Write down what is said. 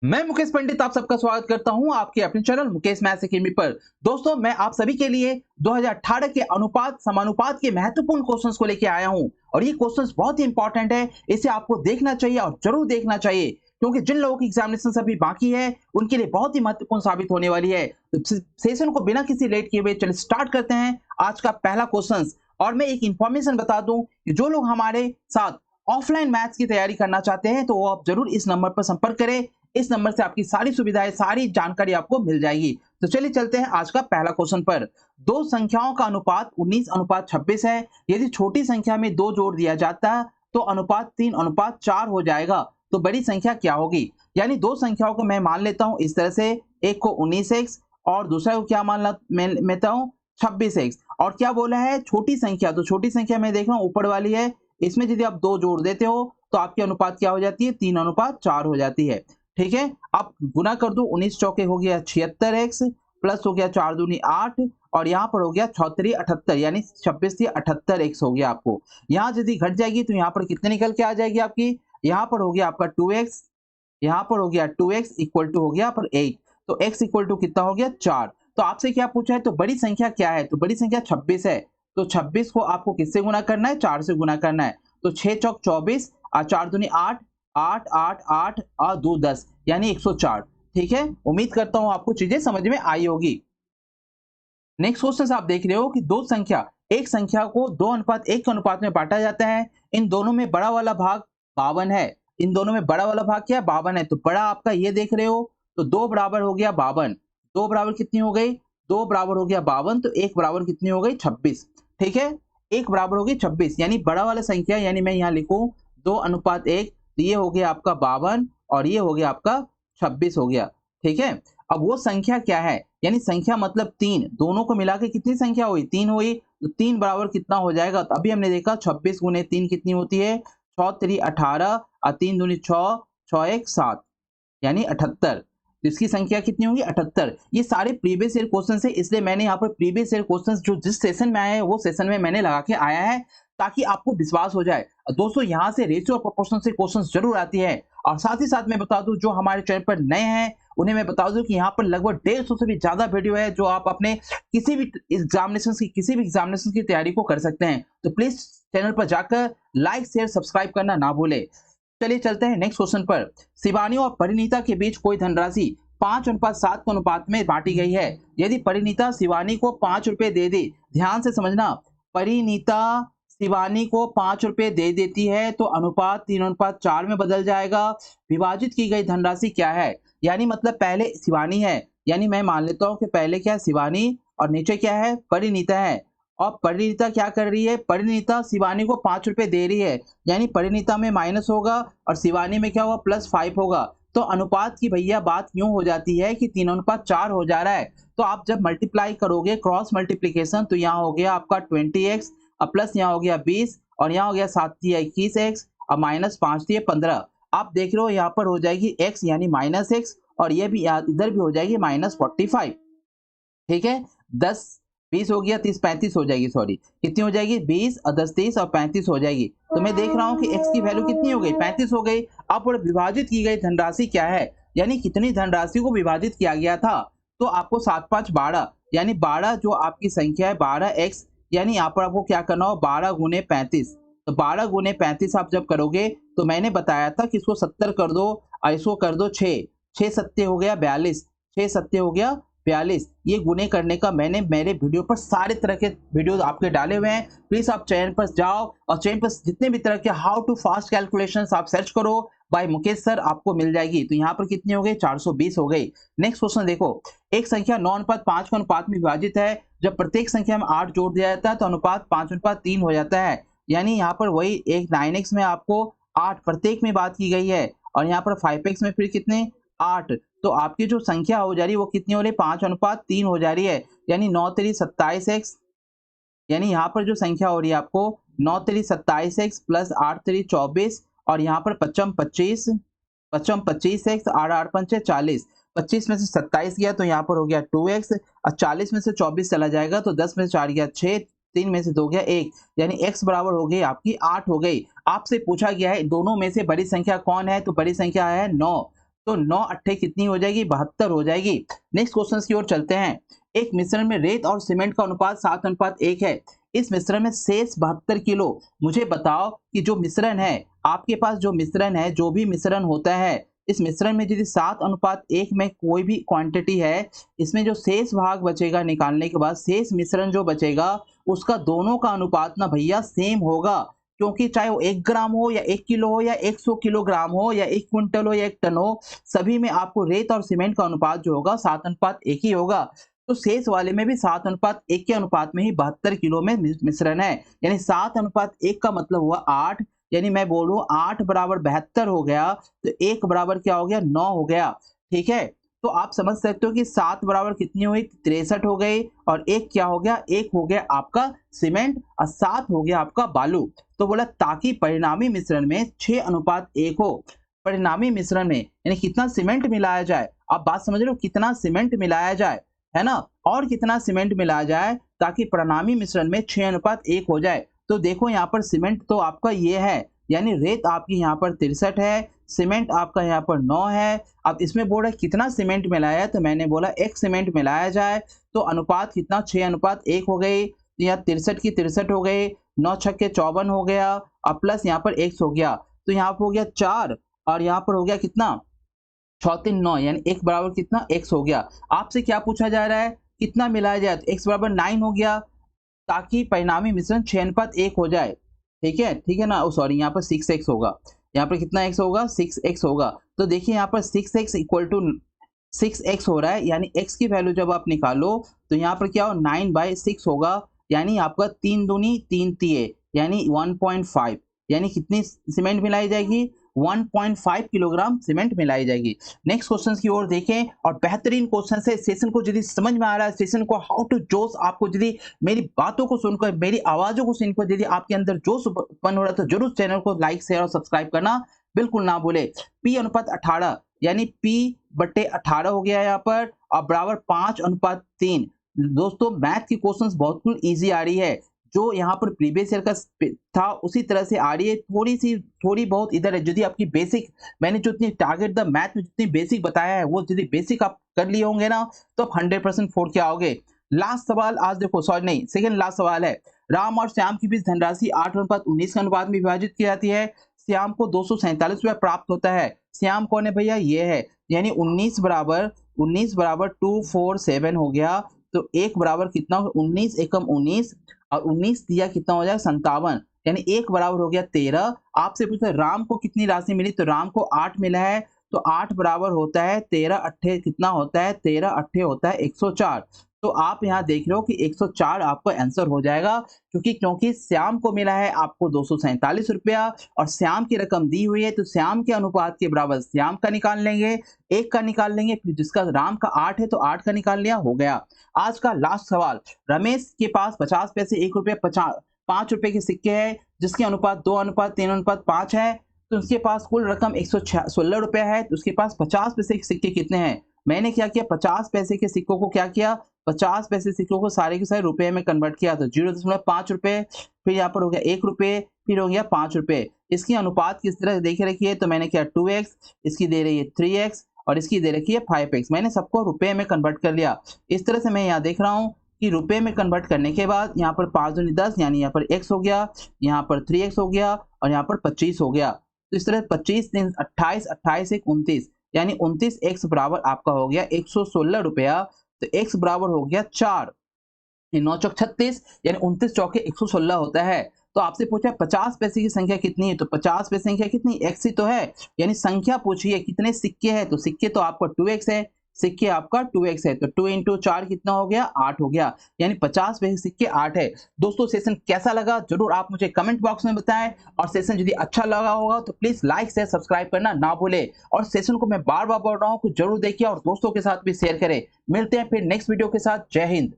मैं मुकेश पंडित आप सबका स्वागत करता हूं आपके अपने चैनल मुकेश मैथ्स एकेडमी पर। दोस्तों मैं आप सभी के लिए 2018 के अनुपात समानुपात के महत्वपूर्ण क्वेश्चंस को लेकर आया हूं और ये क्वेश्चंस बहुत ही इंपॉर्टेंट है। इसे आपको देखना चाहिए और जरूर देखना चाहिए क्योंकि जिन लोगों की एग्जामिनेशन अभी बाकी है उनके लिए बहुत ही महत्वपूर्ण साबित होने वाली है। तो सेशन को बिना किसी लेट किए हुए चलिए स्टार्ट करते हैं आज का पहला क्वेश्चन। और मैं एक इंफॉर्मेशन बता दूं कि जो लोग हमारे साथ ऑफलाइन मैथ्स की तैयारी करना चाहते हैं तो वो आप जरूर इस नंबर पर संपर्क करें। इस नंबर से आपकी सारी सुविधाएं सारी जानकारी आपको मिल जाएगी। तो चलिए चलते हैं आज का पहला क्वेश्चन पर। दो संख्याओं का अनुपात 19:26 है। यदि छोटी संख्या में 2 जोड़ दिया जाता है तो अनुपात 3:4 हो जाएगा। तो बड़ी संख्या क्या होगी? यानी दो संख्याओं को मैं मान लेता हूं इस तरह से, एक को 19x और दूसरा को क्या मान लेता हूं 26x। और क्या बोला है छोटी संख्या, तो छोटी संख्या मैं देख रहा हूं ऊपर वाली है, इसमें यदि आप 2 जोड़ देते हो तो आपकी अनुपात क्या हो जाती है 3:4 हो जाती है। ठीक है, अब गुना कर दो, 19 चौके हो गया 76x प्लस हो गया 4 दूनी 8 और यहाँ पर हो गया 6 78 यानी 26 78x हो गया। आपको यहाँ यदि घट जाएगी तो यहाँ पर कितने निकल के आ जाएगी आपकी, यहाँ पर हो गया आपका 2x, यहाँ पर हो गया 2x इक्वल टू हो गया पर 8। तो x इक्वल टू कितना हो गया 4। तो आपसे क्या पूछा है, तो बड़ी संख्या क्या है, तो बड़ी संख्या 26 है। तो 26 को आपको किससे गुना करना है, 4 से गुना करना है। तो 6 चौक 24 और 4 दूनी 8, 8 8 8 और 2 10 यानी 104। ठीक है, उम्मीद करता हूं आपको चीजें समझ में आई होगी। नेक्स्ट क्वेश्चन से आप देख रहे हो कि दो संख्या, एक संख्या को 2:1 के अनुपात में बांटा जाता है। इन दोनों में बड़ा वाला भाग 52 है। इन दोनों में बड़ा वाला भाग क्या है 52 है। तो बड़ा आपका ये देख रहे हो, तो 2 बराबर हो गया 52। 2 बराबर कितनी हो गई, 2 बराबर हो गया 52, तो 1 बराबर कितनी हो गई 26। ठीक है, 1 बराबर हो गई 26 यानी बड़ा वाला संख्या, यानी मैं यहाँ लिखूं 2:1, तो ये हो गया आपका 52 और ये हो गया आपका 26 हो गया। ठीक है, अब वो संख्या क्या है, यानी संख्या मतलब 3, दोनों को मिला के कितनी संख्या हुई 3 हुई। तो 3 बराबर कितना हो जाएगा, तो अभी हमने देखा 26 गुने 3 कितनी होती है 6 3 18 और 3 दूनी 6, 6 1 7 यानी 78। तो इसकी संख्या कितनी होगी 78। ये सारे प्रीवियस ईयर क्वेश्चन है, इसलिए मैंने यहाँ पर प्रीवियस ईयर क्वेश्चन जो जिस सेशन में आए हैं वो सेशन में मैंने लगा के आया है ताकि आपको विश्वास हो जाए। दोस्तों यहाँ से रेशियो और प्रोपोर्शन से क्वेश्चन जरूर आती है। और साथ ही साथ मैं बता दूं जो हमारे चैनल पर नए हैं उन्हें मैं बता दूं कि यहाँ पर लगभग 150 से भी ज्यादा वीडियो है जो आप अपने किसी भी एग्जामिनेशन की तैयारी को कर सकते हैं। तो प्लीज चैनल पर जाकर लाइक शेयर सब्सक्राइब करना ना भूले। चलिए चलते हैं नेक्स्ट क्वेश्चन पर। शिवानी और परिणीता के बीच कोई धनराशि 5:7 के अनुपात में बांटी गई है। यदि परिणीता शिवानी को 5 रुपए दे दे, ध्यान से समझना, परिणीता शिवानी को 5 रुपए दे देती है तो अनुपात 3:4 में बदल जाएगा। विभाजित की गई धनराशि क्या है, यानी मतलब पहले शिवानी है, यानी मैं मान लेता हूं कि पहले क्या है शिवानी और नीचे क्या है परिणीता है। और परिणीता क्या कर रही है, परिणीता शिवानी को 5 रुपए दे रही है, यानी परिणीता में माइनस होगा और शिवानी में क्या होगा +5 होगा। तो अनुपात की भैया बात यूं हो जाती है कि 3:4 हो जा रहा है। तो आप जब मल्टीप्लाई करोगे क्रॉस मल्टीप्लीकेशन तो यहाँ हो गया आपका 20x और प्लस यहाँ हो गया 20 और यहाँ हो गया 7 21x और -5 15। आप देख रहे हो यहाँ पर हो जाएगी x यानी -x और ये भी इधर भी हो जाएगी -45। ठीक है, 10 20 हो गया 30 35 हो जाएगी, सॉरी कितनी हो जाएगी 20 और 10 30 और 35 हो जाएगी। तो मैं देख रहा हूं कि x की वैल्यू कितनी हो गई 35 हो गई। अब विभाजित की गई धनराशि क्या है, यानी कितनी धनराशि को विभाजित किया गया था। तो आपको 7 5 12 यानी 12 जो आपकी संख्या है 12x, यानी यहाँ पर आपको क्या करना हो 12 गुने 35। तो 12 गुने 35 आप जब करोगे तो मैंने बताया था कि इसको 70 कर दो और इसको कर दो 6, 6 सत्ते हो गया 42, 6 सत्ते हो गया 42। ये गुने करने का मैंने मेरे वीडियो पर सारे तरह के वीडियो आपके डाले हुए हैं। प्लीज आप चैनल पर जाओ और चैनल पर जितने भी तरह के हाउ टू फास्ट कैलकुलेशन आप सर्च करो बाय मुकेश सर, आपको मिल जाएगी। तो यहाँ पर कितनी हो गई 420 हो गई। नेक्स्ट क्वेश्चन देखो, एक संख्या 9:5 के अनुपात में विभाजित है। जब प्रत्येक संख्या में 8 जोड़ दिया जाता है तो अनुपात 5:3 हो जाता है। यानी यहाँ पर वही एक 9x में आपको 8 प्रत्येक में बात की गई है और यहाँ पर 5x में फिर कितने 8। तो आपकी जो संख्या हो जा रही है वो कितनी हो रही है 5:3 हो जा रही है, यानी 9 3 27x, यानी यहाँ पर जो संख्या हो रही है आपको 9 3 27x प्लस 8 3 24 और यहाँ पर 55 25, 55 25x 8 8 5 40। 25 में से 27 गया तो यहाँ पर हो गया 2x और 40 में से 24 चला जाएगा तो 10 में से 4 गया 6, 3 में से 2 गया 1, यानी x बराबर हो गई आपकी 8 हो गई। आपसे पूछा गया है दोनों में से बड़ी संख्या कौन है, तो बड़ी संख्या है 9। तो 9 अट्ठे कितनी हो जाएगी, 72 हो जाएगी। नेक्स्ट क्वेश्चन की ओर चलते हैं। एक मिश्रण में रेत और सीमेंट का अनुपात 7:1 है। इस मिश्रण में शेष 72 किलो। मुझे बताओ कि जो मिश्रण है, आपके पास जो मिश्रण है, जो भी मिश्रण होता है, इस मिश्रण में यदि 7:1 में कोई भी क्वांटिटी है, इसमें जो शेष भाग बचेगा निकालने के बाद, शेष मिश्रण जो बचेगा उसका दोनों का अनुपात ना भैया सेम होगा। क्योंकि चाहे वो 1 ग्राम हो या 1 किलो हो या 100 किलोग्राम हो या 1 क्विंटल हो या 1 टन हो, सभी में आपको रेत और सीमेंट का अनुपात जो होगा 7:1 ही होगा। तो शेष वाले में भी 7:1 के अनुपात में ही 72 किलो में मिश्रण है। यानी 7:1 का मतलब हुआ 8, यानी मैं बोलूं 8 बराबर 72 हो गया, तो 1 बराबर क्या हो गया, 9 हो गया। ठीक है, तो आप समझ सकते हो कि 7 बराबर कितनी हुई, 63 हो गई, और 1 क्या हो गया, 1 हो गया आपका सीमेंट और 7 हो गया आपका बालू। तो बोला ताकि परिणामी मिश्रण में 6:1 हो। परिणामी मिश्रण में यानी कितना सीमेंट मिलाया जाए, आप बात समझ रहे हो, कितना सीमेंट मिलाया जाए, है ना, और कितना सीमेंट मिलाया जाए ताकि परिणामी मिश्रण में 6:1 हो जाए। तो देखो यहाँ पर सीमेंट तो आपका ये है, यानी रेत आपकी यहाँ पर 63 है, सीमेंट आपका यहाँ पर 9 है। अब इसमें बोल रहा है कितना सीमेंट मिलाया है, तो मैंने बोला 1 सीमेंट मिलाया जाए, तो अनुपात कितना, 6:1 हो गई। यहाँ 63 की 63 हो गई, 9 छक्के 54 हो गया, और प्लस यहाँ पर 1 हो गया, तो यहाँ पर हो गया 4, और यहाँ पर हो गया कितना, 6 3 9, यानी 1 बराबर कितना, x हो गया। आपसे क्या पूछा जा रहा है, कितना मिलाया जाए, तो x बराबर 9 हो गया, ताकि परिणामी मिश्रण 6:1 हो जाए। ठीक है ना, सॉरी यहाँ पर 6x होगा, यहाँ पर कितना x होगा, 6x होगा। तो देखिए यहाँ पर 6x इक्वल टू 6x हो रहा है, यानी x की वैल्यू जब आप निकालो तो यहाँ पर क्या हो, 9/6 होगा, यानी आपका 3 दूनी 3 तिये, यानी 1.5, यानी कितनी सीमेंट मिलाई जाएगी, 1.5 किलोग्राम सीमेंट मिलाई जाएगी। नेक्स्ट क्वेश्चन की ओर देखें, और बेहतरीन क्वेश्चन है। सेशन को यदि समझ में आ रहा है, सेशन को हाउ टू जोश, आपको यदि मेरी बातों को सुनकर, मेरी आवाजों को सुनकर यदि आपके अंदर जोश उत्पन्न हो रहा है, तो जरूर चैनल को लाइक शेयर और सब्सक्राइब करना बिल्कुल ना भूले। P:18, यानी P/18 हो गया यहाँ पर, और बराबर 5:3। दोस्तों मैथ की क्वेश्चंस बहुत इजी आ रही है, जो यहाँ पर प्रीवियस ईयर का था उसी तरह से आ रही है, थोड़ी बहुत इधर है। यदि आपकी बेसिक, मैंने जो इतनी टारगेट द मैथ में जितनी बेसिक बताया है, वो यदि बेसिक आप कर लिए होंगे ना, तो आप 100% फोड़ के आओगे। लास्ट सवाल आज देखो, सॉरी नहीं, सेकंड लास्ट सवाल है। राम और श्याम के बीच धनराशि 8:19 के अनुपात में विभाजित की जाती है। श्याम को 247 रुपया प्राप्त होता है। श्याम कौन है भैया, ये है, यानी 19 बराबर 247 हो गया, तो 1 बराबर कितना, 19 एकम 19, और 19 दिया कितना हो जाएगा, 57, यानी 1 बराबर हो गया 13। आपसे पूछा राम को कितनी राशि मिली, तो राम को 8 मिला है, तो 8 बराबर होता है 13 अट्ठे कितना होता है, 13 अट्ठे होता है 104। तो आप यहाँ देख रहे हो कि 104 आपका आंसर हो जाएगा, क्योंकि श्याम को मिला है आपको 247 रुपया, और श्याम की रकम दी हुई है, तो श्याम के अनुपात के बराबर श्याम का निकाल लेंगे, 1 का निकाल लेंगे, फिर जिसका राम का 8 है तो 8 का निकाल लिया, हो गया। आज का लास्ट सवाल। रमेश के पास 50 पैसे, 1 रुपये, 5 रुपए के सिक्के हैं, जिसके अनुपात 2:3:5 है, तो उसके पास कुल रकम 116 रुपया है, तो उसके पास 50 पैसे के सिक्के कितने हैं। मैंने क्या किया, 50 पैसे के सिक्कों को क्या किया, 50 पैसे सिक्कों को सारे के सारे रुपए में कन्वर्ट किया, तो 0.5 रुपए, फिर यहाँ पर हो गया 1 रुपये, फिर हो गया 5 रुपये। इसकी अनुपात किस तरह से देखे रखी है, तो मैंने किया 2x, इसकी दे रही है 3x, और इसकी दे रखी है 5x। मैंने सबको रुपए में कन्वर्ट कर लिया। इस तरह से मैं यहाँ देख रहा हूँ कि रुपए में कन्वर्ट करने के बाद यहाँ पर 5 दूनी 10, यानी यहाँ पर x हो गया, यहाँ पर 3x हो गया, और यहाँ पर 25 हो गया। तो इस तरह 25 3 28, 28 1 29, यानी 29x बराबर आपका हो गया 116 रुपया। तो x बराबर हो गया 4, 9 चौक 36, यानी 29 चौके 116 होता है। तो आपसे पूछा 50 पैसे की संख्या कितनी है, तो 50 पैसे संख्या कितनी, x ही तो है, यानी संख्या पूछिए कितने सिक्के हैं, तो सिक्के तो आपका 2x है, सिक्के आपका 2x है, तो 2 into 4 कितना हो गया, 8 हो गया, यानी 50 पैसे सिक्के 8 है। दोस्तों सेशन कैसा लगा जरूर आप मुझे कमेंट बॉक्स में बताएं, और सेशन यदि अच्छा लगा होगा तो प्लीज लाइक शेयर सब्सक्राइब करना ना भूले, और सेशन को मैं बार बार बोल रहा हूँ कि जरूर देखिए और दोस्तों के साथ भी शेयर करें। मिलते हैं फिर नेक्स्ट वीडियो के साथ। जय हिंद।